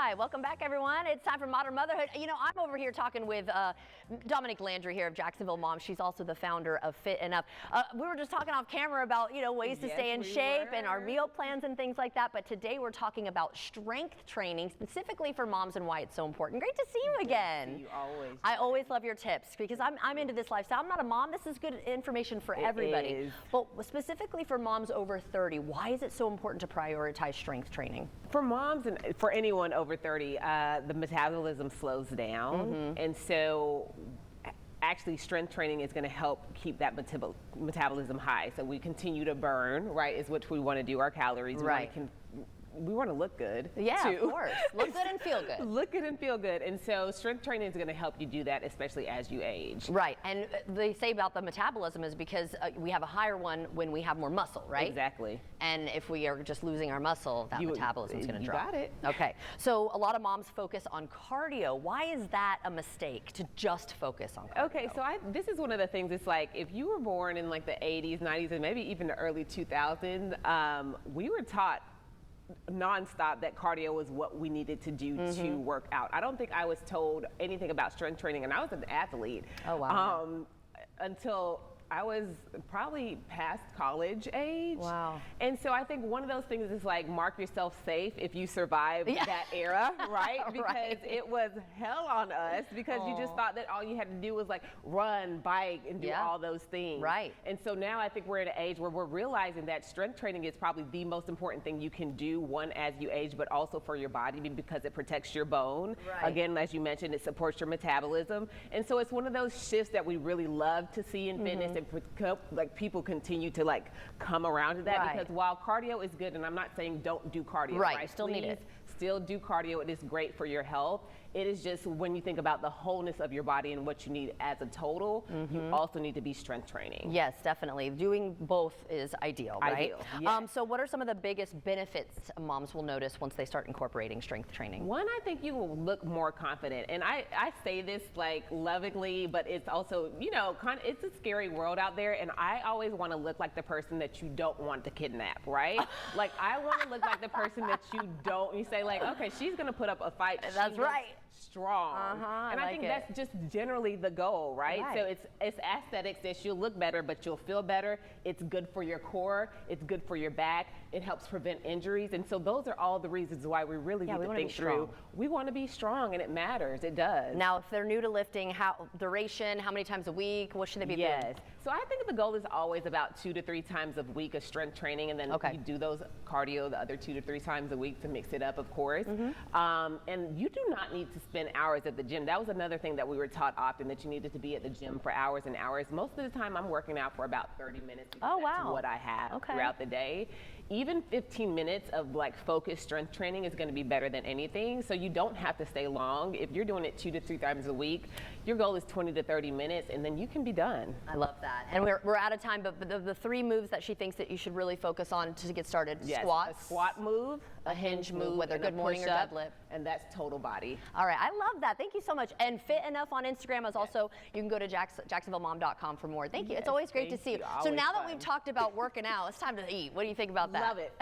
Hi, welcome back everyone. It's time for Modern Motherhood. You know, I'm over here talking with Dominique Landry here of Jacksonville Mom. She's also the founder of Fit Enough. We were just talking off camera about, you know, ways to stay in shape and our meal plans and things like that. But today we're talking about strength training, specifically for moms and why it's so important. Great to see you again. You always. I always love your tips because I'm into this lifestyle. I'm not a mom. This is good information for everybody. But specifically for moms over 30, why is it so important to prioritize strength training? For moms and for anyone over 30, the metabolism slows down. And so actually strength training is going to help keep that metabolism high. So we continue to burn, right, is what we want to do, our calories. Right. We want to look good. Yeah, too. Of course. Look good and feel good. Look good and feel good. And so strength training is going to help you do that, especially as you age. Right. And they say about the metabolism is because we have a higher one when we have more muscle, right? Exactly. And if we are just losing our muscle, that metabolism is going to drop. You got it. Okay. So a lot of moms focus on cardio. Why is that a mistake to just focus on cardio? Okay, so this is one of the things. It's like if you were born in like the 80s, 90s, and maybe even the early 2000s, we were taught nonstop that cardio was what we needed to do to work out. I don't think I was told anything about strength training, and I was an athlete. Oh, wow. Until I was probably past college age. Wow. And so I think one of those things is like mark yourself safe if you survive that era, right? Because it was hell on us because you just thought that all you had to do was like run, bike, and do all those things. Right. And so now I think we're at an age where we're realizing that strength training is probably the most important thing you can do, one, as you age, but also for your body because it protects your bone. Right. Again, as you mentioned, it supports your metabolism. And so it's one of those shifts that we really love to see in fitness. And like people continue to like come around to that because while cardio is good, and I'm not saying don't do cardio, right? You still need it. Still do cardio. It is great for your health. It is just when you think about the wholeness of your body and what you need as a total, you also need to be strength training. Yes, definitely. Doing both is ideal, right? Yes. So what are some of the biggest benefits moms will notice once they start incorporating strength training? One, I think you will look more confident. And I say this like lovingly, but it's also, you know, it's a scary world out there. And I always want to look like the person that you don't want to kidnap, right? Like I want to look like the person that you say like, okay, she's going to put up a fight. That's right. Strong. And I think that's just generally the goal, right? So it's aesthetics that you'll look better, but you'll feel better. It's good for your core. It's good for your back. It helps prevent injuries. And so those are all the reasons why we really need to think through. We want to be strong, and it matters. It does. Now, if they're new to lifting, how duration, how many times a week, what should they be doing? So I think the goal is always about 2 to 3 times a week of strength training, and then you do those cardio the other 2 to 3 times a week to mix it up, of course. And you do not need to spend hours at the gym. That was another thing that we were taught often, that you needed to be at the gym for hours and hours. Most of the time I'm working out for about 30 minutes because that's what I have throughout the day. Even 15 minutes of like focused strength training is going to be better than anything. So you don't have to stay long. If you're doing it 2 to 3 times a week, your goal is 20 to 30 minutes and then you can be done. I love that. And we're out of time, but the 3 moves that she thinks that you should really focus on to get started: squats, a squat move, a hinge move, whether good morning or deadlift, and that's total body. All right, I love that. Thank you so much. And Fit Enough on Instagram is also, you can go to JacksonvilleMom.com for more. Thank you. It's always great to see you. So now that we've talked about working out, it's time to eat. What do you think about that? Love it.